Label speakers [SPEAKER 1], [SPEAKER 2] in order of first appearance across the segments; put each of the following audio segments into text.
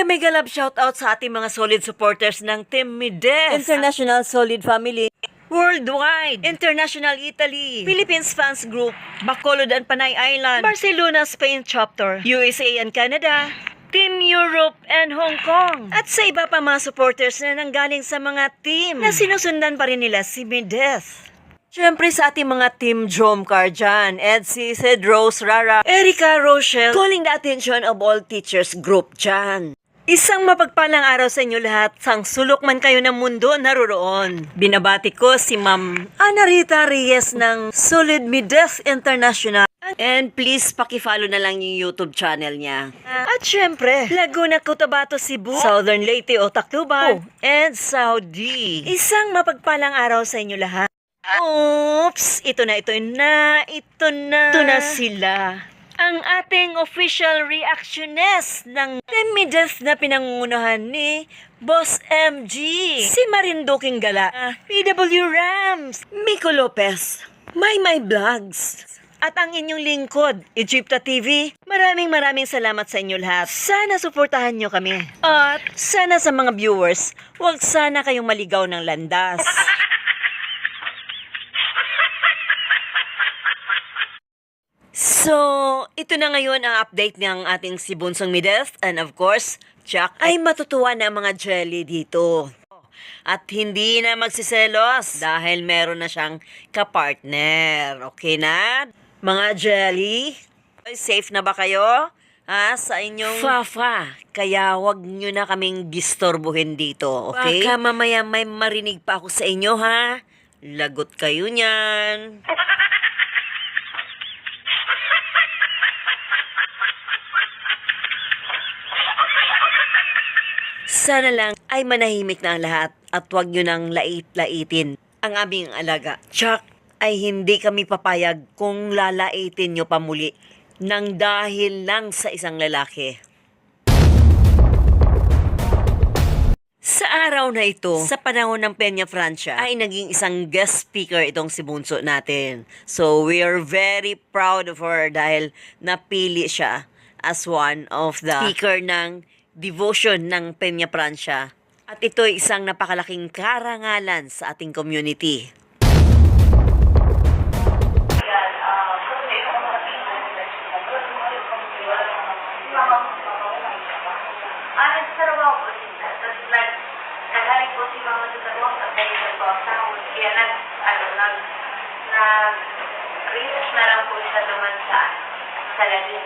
[SPEAKER 1] mega love shoutout sa ating mga solid supporters ng Team Mides, International Solid Family, Worldwide, International Italy, Philippines Fans Group, Bacolod and Panay Island, Barcelona, Spain Chapter, USA and Canada, Team Europe and Hong Kong, at sa iba pa mga supporters na nanggaling sa mga team na sinusundan pa rin nila si Mides. Siyempre sa ating mga team Dromcar dyan, Edsy, Sid, Rose, Rara, Erica, Rochelle, calling the attention of all teachers group dyan. Isang mapagpalang araw sa inyo lahat, sang sulok man kayo ng mundo naroon. Binabati ko si Ma'am Ana Rita Reyes ng Solid Mides International. And please, pakifollow na lang yung YouTube channel niya. At syempre, Laguna, Cotabato, Cebu, Southern Leyte o Tacloban, and Saudi. Isang mapagpalang araw sa inyo lahat. Oops! Ito na sila. Ang ating official reactionist ng Team Mides na pinangungunahan ni Boss MG, si Marinduking Gala, PW Rams, Miko Lopez, My Vlogs, at ang inyong lingkod, Egypta TV. Maraming salamat sa inyo lahat. Sana suportahan nyo kami. At sana sa mga viewers, huwag sana kayong maligaw ng landas. So, ito na ngayon ang update ng ating si Bunsong Mides, and of course, Jack ay matutuwa na mga jelly dito. At hindi na magsiselos dahil meron na siyang kapartner. Okay na? Mga jelly, safe na ba kayo? Sa inyong Fafa. Kaya wag nyo na kaming gistorbuhin dito, okay? Baka mamaya may marinig pa ako sa inyo, ha? Lagot kayo niyan. Sana lang ay manahimik na ang lahat at huwag nyo nang lait-laitin ang aming alaga. Chuck, ay hindi kami papayag kung lalaitin nyo pa muli nang dahil lang sa isang lalaki. Sa araw na ito, sa panahon ng Peña Francia, ay naging isang guest speaker itong si Bunso natin. So we are very proud of her dahil napili siya as one of the speaker ng devotion ng Peña Francia. At ito ay isang napakalaking karangalan sa ating community.
[SPEAKER 2] Research na lang po siya naman sa lalagyan.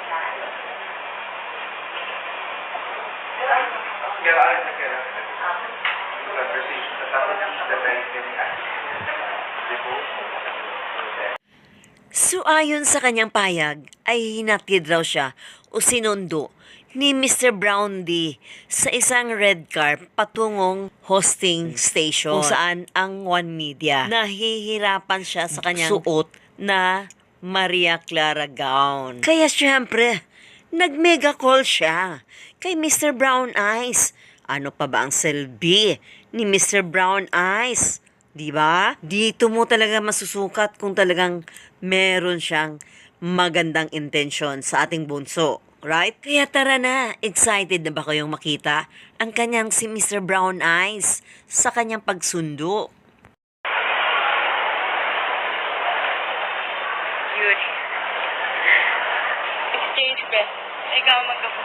[SPEAKER 1] So ayon sa kanyang payag, ay hinatid raw siya o sinundo ni Mr. Brown D sa isang red car patungong hosting station kung saan ang One Media nahihirapan siya sa kanyang suot na Maria Clara gown. Kaya syempre, nag-mega call siya kay Mr. Brown Eyes. Ano pa ba ang selbi ni Mr. Brown Eyes? Diba? Dito mo talaga masusukat kung talagang meron siyang magandang intensyon sa ating bunso. Right? Kaya tara na, excited na ba kayong makita ang kanyang si Mr. Brown Eyes sa kanyang pagsundo?
[SPEAKER 2] Yuri. Exchange best. Ikaw magkapusin.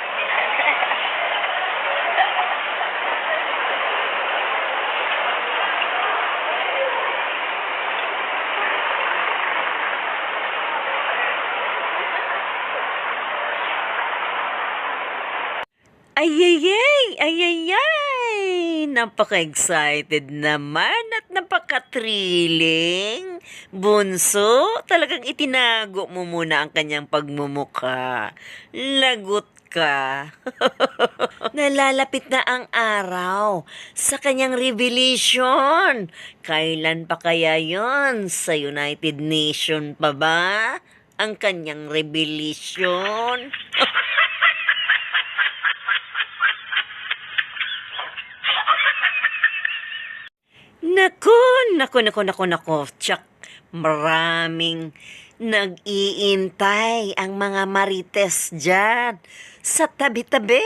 [SPEAKER 1] Ayayay! Napaka-excited naman at napaka-thrilling. Bunso, talagang itinago mo muna ang kanyang pagmumukha. Lagot ka. Nalalapit na ang araw sa kanyang revelation. Kailan pa kaya yon? Sa United Nation pa ba? Ang kanyang revelation? Nako. Tsak, maraming nag-iintay ang mga marites dyan sa tabi-tabi.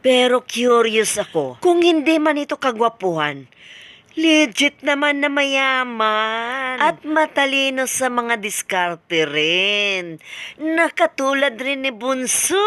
[SPEAKER 1] Pero curious ako, kung hindi man ito kagwapuhan, legit naman na mayaman. At matalino sa mga diskarte rin. Nakatulad rin ni Bunso.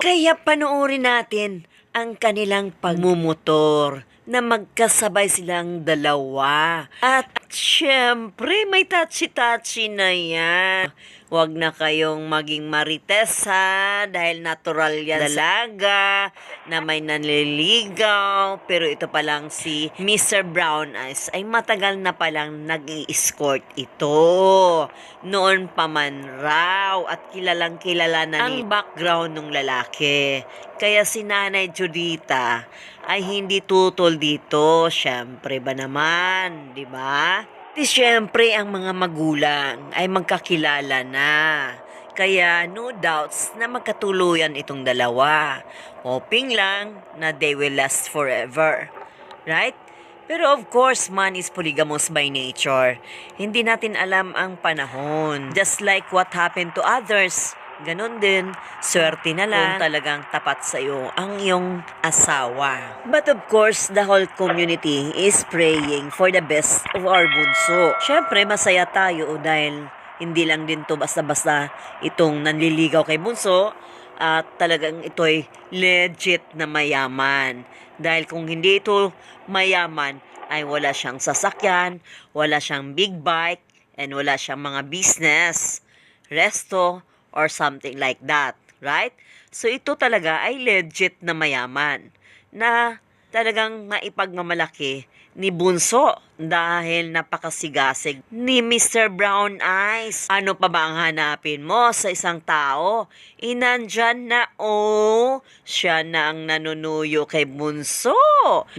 [SPEAKER 1] Kaya panoorin natin ang kanilang pagmumotor na magkasabay silang dalawa. At syempre, may touchy-touchy na yan. Huwag na kayong maging marites ha, dahil natural yan dalaga na may nanliligaw. Pero ito pa lang si Mr. Brown Eyes ay matagal na palang nag-i-escort ito. Noon pa man raw at kilalang kilala na ang background ng lalaki. Kaya si Nanay Judita ay hindi tutol dito. Syempre ba naman, di ba? Di syempre ang mga magulang ay magkakilala na. Kaya no doubts na magkatuluyan itong dalawa. Hoping lang na they will last forever. Right? Pero of course, man is polygamous by nature. Hindi natin alam ang panahon. Just like what happened to others. Ganon din, swerte na lang kung talagang tapat sa iyo ang iyong asawa. But of course, the whole community is praying for the best of our bunso. Syempre, masaya tayo dahil hindi lang din to basta-basta itong nanliligaw kay bunso at talagang ito'y legit na mayaman. Dahil kung hindi ito mayaman, ay wala siyang sasakyan, wala siyang big bike, and wala siyang mga business, resto, or something like that, right? So ito talaga ay legit na mayaman na talagang maipagmamalaki ni Bunso dahil napakasigasig ni Mr. Brown Eyes. Ano pa ba ang hanapin mo sa isang tao? Inandyan na siya na ang nanunuyo kay Bunso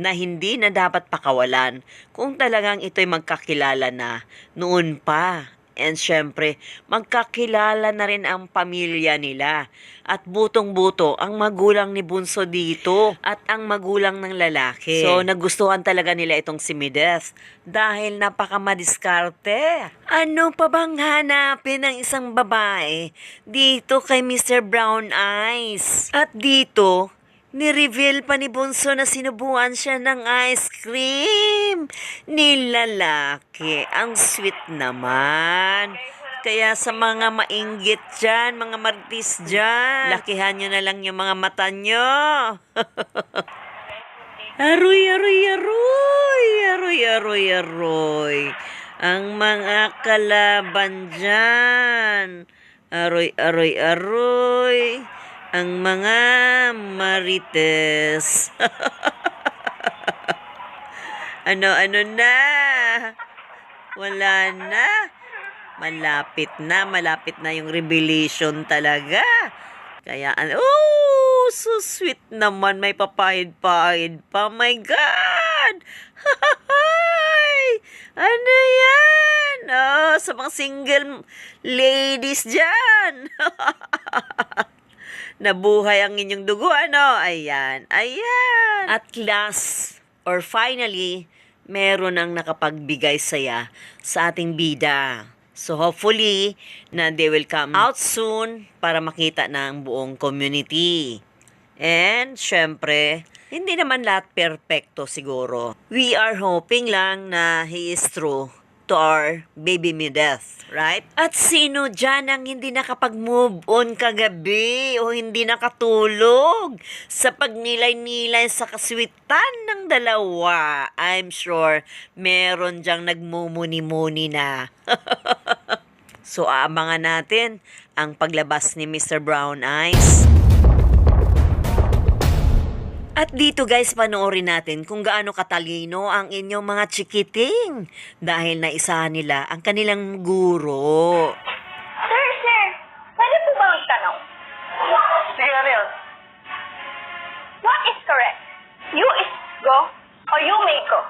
[SPEAKER 1] na hindi na dapat pakawalan kung talagang ito'y magkakilala na noon pa. And syempre, magkakilala na rin ang pamilya nila. At butong-buto ang magulang ni Bunso dito at ang magulang ng lalaki. So, nagustuhan talaga nila itong si Mideth dahil napakamadiskarte. Ano pa bang hanapin ng isang babae dito kay Mr. Brown Eyes? At dito, ni-reveal pa ni Bunso na sinubuan siya ng ice cream ni lalaki. Ang sweet naman. Kaya sa mga mainggit dyan, mga martis dyan, lakihan nyo na lang yung mga mata nyo. Aroy, aroy, aroy, aroy, aroy, aroy. Ang mga kalaban dyan. Aroy, aroy, aroy. Ang mga marites. Ano na? Wala na. Malapit na yung revelation talaga. Kaya, so sweet naman. May papahid-pahid pa. My God! Ano yan? Sa mga single ladies dyan. Nabuhay ang inyong dugo, ano? Ayan. At last, or finally, meron ang nakapagbigay saya sa ating bida. So hopefully, na they will come out soon para makita na ang buong community. And, syempre, hindi naman lahat perfecto siguro. We are hoping lang na he is true to our baby Mideth, right? At sino dyan ang hindi nakapag-move on kagabi o hindi nakatulog sa pagnilay-nilay sa kaswitan ng dalawa? I'm sure meron dyang nagmumuni-muni na. So, aabangan natin ang paglabas ni Mr. Brown Eyes. At dito guys, panoorin natin kung gaano katalino ang inyong mga chikiting dahil naisahan nila ang kanilang guro.
[SPEAKER 2] Sir, pwede po ba magtanong?
[SPEAKER 3] Sige, ano yun?
[SPEAKER 2] What is correct? You is go or you may go?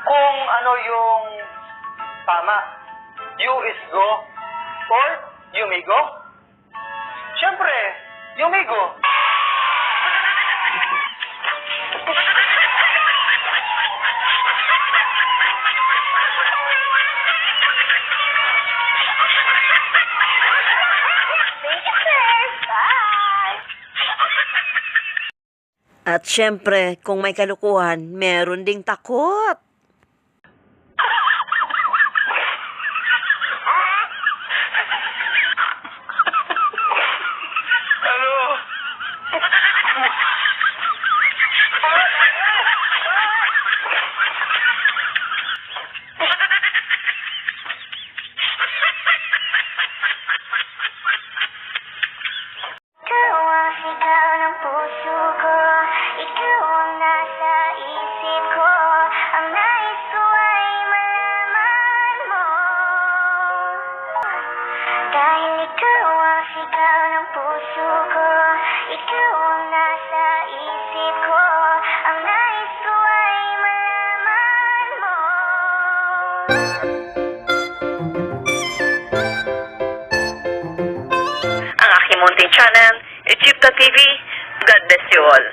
[SPEAKER 3] Kung ano yung tama, you is go or you may go? Siyempre, you may go.
[SPEAKER 2] Thank you, sir. Bye.
[SPEAKER 1] At syempre, kung may kalukuhan, meron ding takot.
[SPEAKER 3] Ano?
[SPEAKER 2] Ikaw ang sigaw ng puso ko, ikaw ang nasa isip ko, ang nais ko ay malaman mo. Dahil ikaw ang sigaw ng puso ko, ikaw ang nasa isip ko, ang nais ko ay malaman mo.
[SPEAKER 1] Ang aking munting channel, Egypto TV. God bless you all.